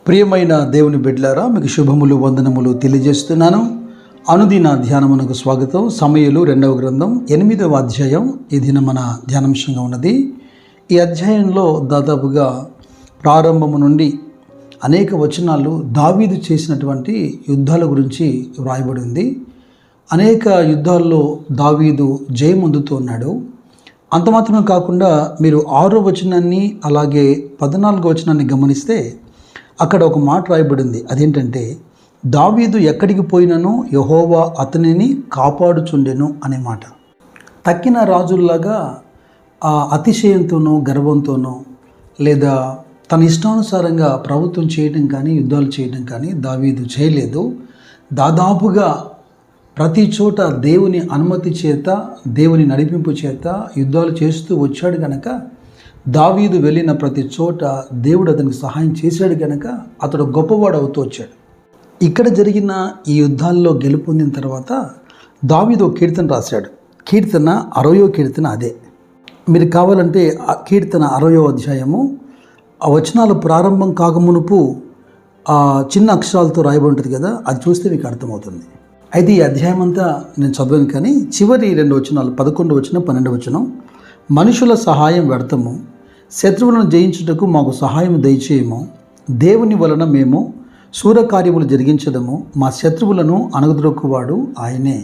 ప్రియమైన దేవుని బిడ్డలారా, మీకు శుభములు వందనములు తెలియజేస్తున్నాను. అనుదిన ధ్యానమునకు స్వాగతం. సమయలు 2వ గ్రంథం 8వ అధ్యాయం ఈ దిన మన ధ్యానాంశంగా ఉన్నది. ఈ అధ్యాయంలో దాదాపుగా ప్రారంభము నుండి అనేక వచనాలు దావీదు చేసినటువంటి యుద్ధాల గురించి వ్రాయబడి ఉంది. అనేక యుద్ధాల్లో దావీదు జయం అందుతున్నాడు. అంత మాత్రమే కాకుండా మీరు 6వ వచనాన్ని అలాగే 14వ వచనాన్ని గమనిస్తే అక్కడ ఒక మాట రాయబడింది. అదేంటంటే, దావీదు ఎక్కడికి పోయినను యెహోవా అతనిని కాపాడుచుండెను అనే మాట. తక్కిన రాజుల్లాగా అతిశయంతోనో గర్వంతోనో లేదా తన ఇష్టానుసారంగా ప్రభుత్వం చేయడం కానీ యుద్ధాలు చేయడం కానీ దావీదు చేయలేదు. దాదాపుగా ప్రతి చోట దేవుని అనుమతి చేత, దేవుని నడిపింపు చేత యుద్ధాలు చేస్తూ వచ్చాడు కనుక, దావీదు వెళ్ళిన ప్రతి చోట దేవుడు అతనికి సహాయం చేశాడు కనుక అతడు గొప్పవాడు అవుతూ వచ్చాడు. ఇక్కడ జరిగిన ఈ యుద్ధాల్లో గెలుపొందిన తర్వాత దావీదు ఒక కీర్తన రాశాడు. కీర్తన 60వ కీర్తన అదే. మీరు కావాలంటే ఆ కీర్తన 60వ అధ్యాయము ఆ వచనాలు ప్రారంభం కాకమునుపు చిన్న అక్షరాలతో రాయబడి ఉంటుంది కదా, అది చూస్తే మీకు అర్థమవుతుంది. అయితే ఈ అధ్యాయం అంతా నేను చదవను, కానీ చివరి 2 వచనాలు 11వ వచనం 12వ వచనం, మనుషుల సహాయం వ్యర్థము, శత్రువులను జయించుటకు మాకు సహాయం దయచేయము, దేవుని వలన మేము శూరకార్యములు జరిగించదము, మా శత్రువులను అణగద్రొక్కువాడు ఆయనే.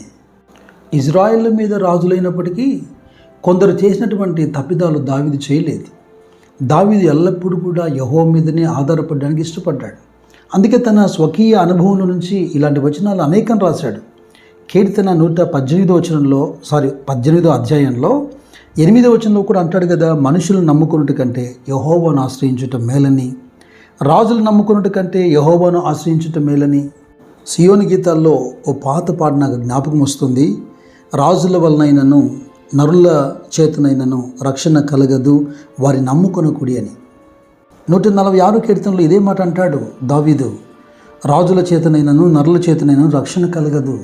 ఇజ్రాయేల్ మీద రాజులైనప్పటికీ కొందరు చేసినటువంటి తప్పిదాలు దావీదు చేయలేదు. దావీదు ఎల్లప్పుడూ కూడా యెహోవా మీదనే ఆధారపడడానికి ఇష్టపడ్డాడు. అందుకే తన స్వకీయ అనుభవం నుంచి ఇలాంటి వచనాలు అనేకం రాశాడు. కీర్తన 18వ అధ్యాయంలో 8వ వచనంలో కూడా అంటాడు కదా, మనుషులను నమ్ముకున్నట్టు కంటే యెహోవాను ఆశ్రయించుట మేలని, రాజులు నమ్ముకున్నట్టు కంటే యెహోవాను ఆశ్రయించుట మేలని. సియోను గీతాల్లో ఓ పాత పాట నాకు జ్ఞాపకం వస్తుంది. రాజుల వలనైనను నరుల చేతనైనను రక్షణ కలగదు, వారి నమ్ముకొనకుడి అని. 146 కీర్తనలో ఇదే మాట అంటాడు దావీదు. రాజుల చేతనైనను నరుల చేతనైనను రక్షణ కలగదు.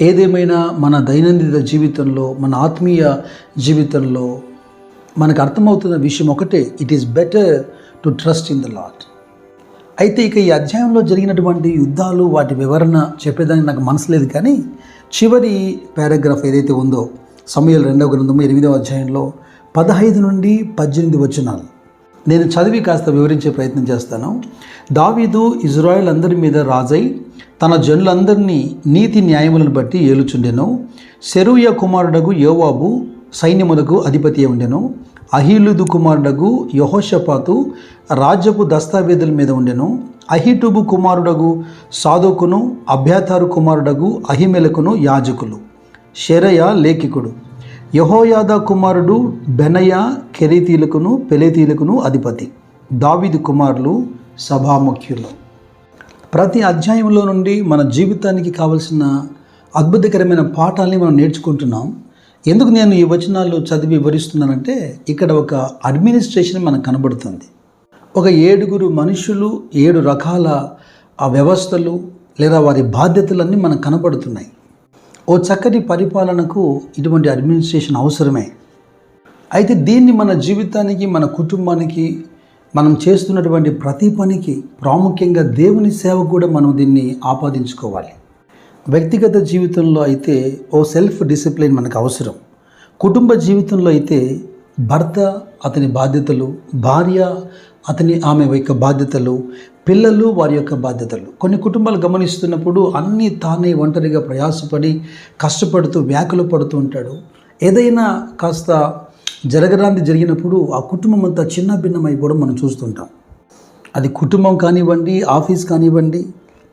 ఏదేమైనా మన దైనందిన జీవితంలో, మన ఆత్మీయ జీవితంలో మనకు అర్థమవుతున్న విషయం ఒకటే, it is better to trust in the lord. అయితే ఇక ఈ అధ్యాయంలో జరిగినటువంటి యుద్ధాలు, వాటి వివరణ చెప్పేదానికి నాకు మనసు లేదు, కానీ చివరి పారాగ్రాఫ్ ఏదైతే ఉందో సమూయేలు 2వ గ్రంథము 8వ అధ్యాయంలో 15 నుండి 18 వచనాలు నేను చదివి కాస్త వివరించే ప్రయత్నం చేస్తాను. దావీదు ఇజ్రాయేల్ అందరి మీద రాజై తన జనులందరినీ నీతి న్యాయములను బట్టి ఏలుచుండెను. సెరూయా కుమారుడగు యోవాబు సైన్యములకు అధిపతి ఉండెను. అహీలుదు కుమారుడగు యెహోషాపాతు రాజ్యపు దస్తావేదుల మీద ఉండెను. అహీటూబు కుమారుడగు సాదోకును అబ్యాతారు కుమారుడగు అహిమెలకును యాజకులు. షెరయ లేఖికుడు. యెహోయాదా కుమారుడు బెనయ కెరీతీలకును పెలేతీలకును అధిపతి. దావీదు కుమారులు సభాముఖ్యులు. ప్రతి అధ్యాయంలో నుండి మన జీవితానికి కావలసిన అద్భుతకరమైన పాఠాలని మనం నేర్చుకుంటున్నాం. ఎందుకు నేను ఈ వచనాలు చదివి వివరిస్తున్నానంటే, ఇక్కడ ఒక అడ్మినిస్ట్రేషన్ మనకు కనబడుతుంది. ఒక 7 మనుషులు, 7 రకాల వ్యవస్థలు లేదా వారి బాధ్యతలన్నీ మనకు కనబడుతున్నాయి. ఓ చక్కటి పరిపాలనకు ఇటువంటి అడ్మినిస్ట్రేషన్ అవసరమే. అయితే దీన్ని మన జీవితానికి, మన కుటుంబానికి, మనం చేస్తున్నటువంటి ప్రతి పనికి, ప్రాముఖ్యంగా దేవుని సేవ కూడా మనం దీన్ని ఆపాదించుకోవాలి. వ్యక్తిగత జీవితంలో అయితే ఓ సెల్ఫ్ డిసిప్లిన్ మనకు అవసరం. కుటుంబ జీవితంలో అయితే భర్త అతని బాధ్యతలు, భార్య ఆమె యొక్క బాధ్యతలు, పిల్లలు వారి యొక్క బాధ్యతలు. కొన్ని కుటుంబాలు గమనిస్తున్నప్పుడు అన్నీ తానే ఒంటరిగా ప్రయాసపడి కష్టపడుతూ వ్యాకులు పడుతూ ఉంటాడు. ఏదైనా కాస్త జరగరాంది జరిగినప్పుడు ఆ కుటుంబం అంతా చిన్న భిన్నమైపోవడం మనం చూస్తుంటాం. అది కుటుంబం కానివ్వండి, ఆఫీస్ కానివ్వండి,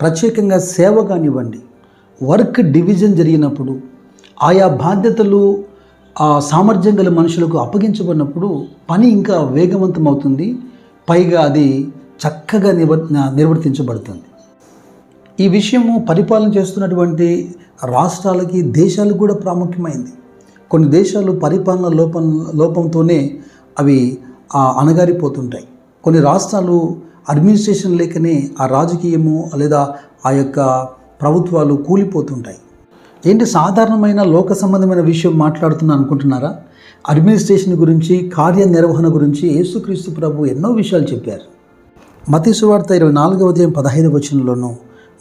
ప్రత్యేకంగా సేవ కానివ్వండి, వర్క్ డివిజన్ జరిగినప్పుడు ఆయా బాధ్యతలు సామర్థ్యం గల మనుషులకు అప్పగించబడినప్పుడు పని ఇంకా వేగవంతం అవుతుంది. పైగా అది చక్కగా నిర్వర్తించబడుతుంది. ఈ విషయము పరిపాలన చేస్తున్నటువంటి రాష్ట్రాలకి, దేశాలకు కూడా ప్రాముఖ్యమైంది. కొన్ని దేశాలు పరిపాలన లోపంతోనే అవి అణగారిపోతుంటాయి. కొన్ని రాష్ట్రాలు అడ్మినిస్ట్రేషన్ లేకనే ఆ రాజకీయము లేదా ఆ యొక్క ప్రభుత్వాలు కూలిపోతుంటాయి. ఏంటి సాధారణమైన లోక సంబంధమైన విషయం మాట్లాడుతున్నా అనుకుంటున్నారా? అడ్మినిస్ట్రేషన్ గురించి, కార్యనిర్వహణ గురించి యేసుక్రీస్తు ప్రభు ఎన్నో విషయాలు చెప్పారు. మత్తయి సువార్త 24వ అధ్యాయం 15వ వచనంలోను,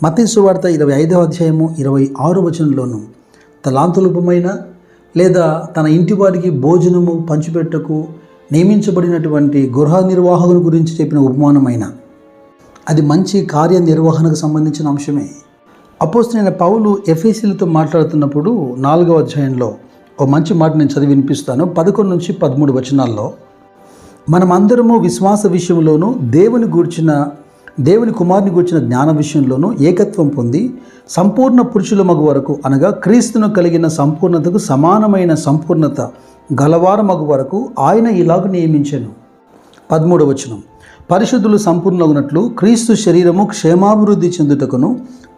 మత్తయి సువార్త 25వ అధ్యాయము 26వ వచనంలోను తలాంతులూపమైన లేదా తన ఇంటి వారికి భోజనము పంచిపెట్టకు నియమించబడినటువంటి గృహ నిర్వాహకుని గురించి చెప్పిన ఉపమానమైన అది మంచి కార్యనిర్వహణకు సంబంధించిన అంశమే. అపోస్తలుడైన పౌలు ఎఫెసీయులతో మాట్లాడుతున్నప్పుడు 4వ అధ్యాయంలో ఒక మంచి మాట నేను చదివి వినిపిస్తాను. 11 నుంచి 13 వచనాల్లో, మనమందరము విశ్వాస విషయంలోనూ దేవుని కుమారుని గూర్చిన జ్ఞాన విషయంలోనూ ఏకత్వం పొంది సంపూర్ణ పురుషుల మగు వరకు, అనగా క్రీస్తును కలిగిన సంపూర్ణతకు సమానమైన సంపూర్ణత గలవార మగు వరకు ఆయన ఇలాగ నియమించెను. 13వ వచనం, పరిశుద్ధులు సంపూర్ణగునట్లు క్రీస్తు శరీరము క్షేమాభివృద్ధి చెందుటకును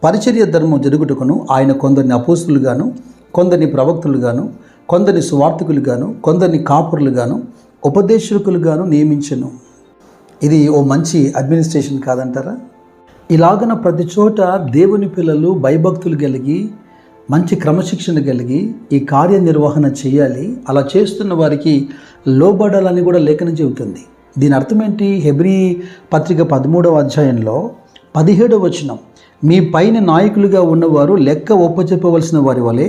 పరిచర్య ధర్మం జరుగుటకును ఆయన కొందరిని అపోస్తులుగాను, కొందరిని ప్రవక్తలుగాను, కొందరిని సువార్తికులుగాను, కొందరిని కాపురులుగాను, ఉపదేశకులుగాను నియమించెను. ఇది ఓ మంచి అడ్మినిస్ట్రేషన్ కాదంటారా? ఇలాగన ప్రతి చోట దేవుని పిల్లలు భయభక్తులు కలిగి మంచి క్రమశిక్షణ కలిగి ఈ కార్యనిర్వహణ చేయాలి. అలా చేస్తున్న వారికి లోబడాలని కూడా లేఖనం చెబుతుంది. దీని అర్థం ఏంటి? హెబ్రీ పత్రిక 13వ అధ్యాయంలో 17వ వచనం, మీ పైన నాయకులుగా ఉన్నవారు లెక్క ఒప్పచెప్పవలసిన వారి వలె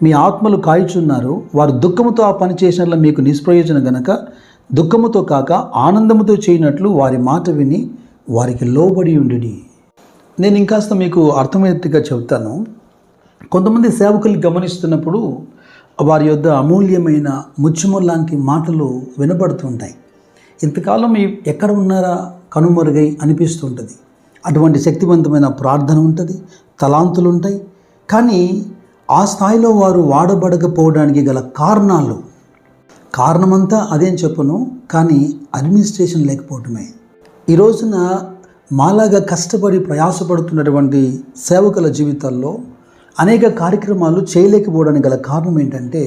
మీ ఆత్మలు కాయుచున్నారు. వారు దుఃఖముతో ఆ పని చేసినట్ల మీకు నిష్ప్రయోజనం గనక దుఃఖముతో కాక ఆనందముతో చేయనట్లు వారి మాట విని వారికి లోబడి ఉండి. నేను ఇంకాస్త మీకు అర్థమయ్యేట్టుగా చెబుతాను. కొంతమంది సేవకులు గమనిస్తున్నప్పుడు వారి యొద్ద అమూల్యమైన ముత్యములాంటి మాటలు వినపడుతుంటాయి. ఇంతకాలం ఎక్కడ ఉన్నారా కనుమరుగై అనిపిస్తుంటుంది. అటువంటి శక్తివంతమైన ప్రార్థన ఉంటుంది, తలాంతులు ఉంటాయి. కానీ ఆ స్థాయిలో వారు వాడబడకపోవడానికి గల కారణమంతా అదేం చెప్పను, కానీ అడ్మినిస్ట్రేషన్ లేకపోవటమే. ఈ రోజున మాలాగా కష్టపడి ప్రయాసపడుతున్నటువంటి సేవకుల జీవితాల్లో అనేక కార్యక్రమాలు చేయలేకపోవడానికి గల కారణం ఏంటంటే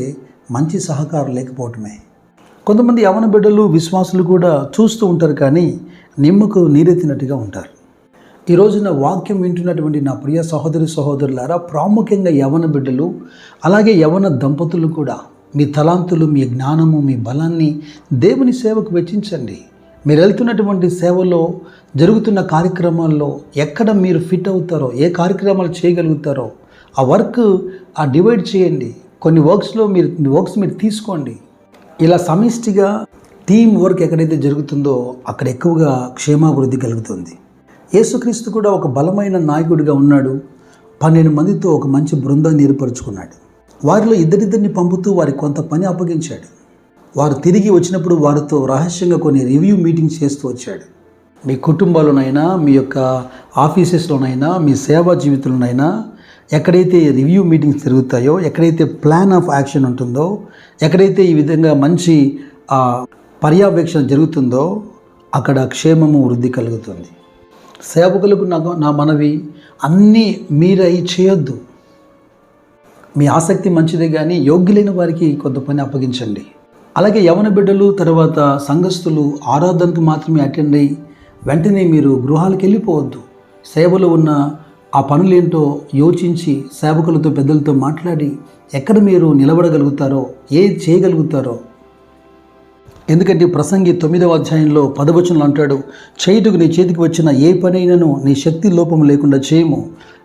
మంచి సహకారం లేకపోవటమే. కొంతమంది యవన బిడ్డలు విశ్వాసులు కూడా చూస్తూ ఉంటారు, కానీ నిమ్మకు నీరెత్తినట్టుగా ఉంటారు. ఈ రోజున వాక్యం వింటున్నటువంటి నా ప్రియ సహోదరులారా, ప్రాముఖ్యంగా యవన బిడ్డలు, అలాగే యవన దంపతులు కూడా మీ తలాంతులు, మీ జ్ఞానము, మీ బలాన్ని దేవుని సేవకు వెచ్చించండి. మీరు వెళ్తున్నటువంటి సేవలో జరుగుతున్న కార్యక్రమాల్లో ఎక్కడ మీరు ఫిట్ అవుతారో, ఏ కార్యక్రమాలు చేయగలుగుతారో ఆ వర్క్ డివైడ్ చేయండి. కొన్ని వర్క్స్ మీరు తీసుకోండి. ఇలా సమిష్టిగా టీం వర్క్ ఎక్కడైతే జరుగుతుందో అక్కడ ఎక్కువగా క్షేమాభివృద్ధి కలుగుతుంది. యేసుక్రీస్తు కూడా ఒక బలమైన నాయకుడిగా ఉన్నాడు. 12 మందితో ఒక మంచి బృందాన్ని ఏర్పరచుకున్నాడు. వారిలో ఇద్దరిద్దరిని పంపుతూ వారికి కొంత పని అప్పగించాడు. వారు తిరిగి వచ్చినప్పుడు వారితో రహస్యంగా కొన్ని రివ్యూ మీటింగ్స్ చేస్తూ వచ్చాడు. మీ కుటుంబాల్లోనైనా, మీ యొక్క ఆఫీసెస్లోనైనా, మీ సేవా జీవితంలోనైనా ఎక్కడైతే రివ్యూ మీటింగ్స్ జరుగుతాయో, ఎక్కడైతే ప్లాన్ ఆఫ్ యాక్షన్ ఉంటుందో, ఎక్కడైతే ఈ విధంగా మంచి పర్యవేక్షణ జరుగుతుందో అక్కడ క్షేమము వృద్ధి కలుగుతుంది. సేవకులకు నా మనవి, అన్నీ మీరై చేయొద్దు. మీ ఆసక్తి మంచిదే, కానీ యోగ్యులైన వారికి కొంత పని అప్పగించండి. అలాగే యవన బిడ్డలు, తర్వాత సంఘస్థులు ఆరాధనకు మాత్రమే అటెండ్ అయ్యి వెంటనే మీరు గృహాలకు వెళ్ళిపోవద్దు. సేవలో ఉన్న ఆ పనులేంటో యోచించి సేవకులతో, పెద్దలతో మాట్లాడి ఎక్కడ మీరు నిలబడగలుగుతారో, ఏది చేయగలుగుతారో. ఎందుకంటే ప్రసంగి 9వ అధ్యాయంలో 10వ వచనంలో అంటాడు, చేయుటకు నీ చేతికి వచ్చిన ఏ పనైనను నీ శక్తి లోపము లేకుండా చేయము.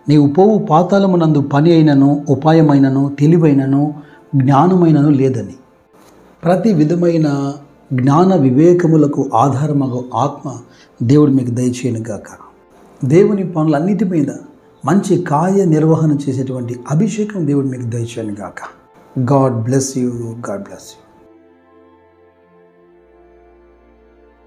నీవు పోవు పాతాళమునందు పని అయినను, ఉపాయమైనను, తెలివైనను, జ్ఞానమైనను లేదని. ప్రతి విధమైన జ్ఞాన వివేకములకు ఆధారమగు ఆత్మ దేవుడు మీకు దయచేయనుగాక. దేవుని పనులన్నిటి మీద మంచి కార్యనిర్వహణ చేసేటువంటి అభిషేకం దేవుడు మీకు దయచేయనుగాక. God bless you.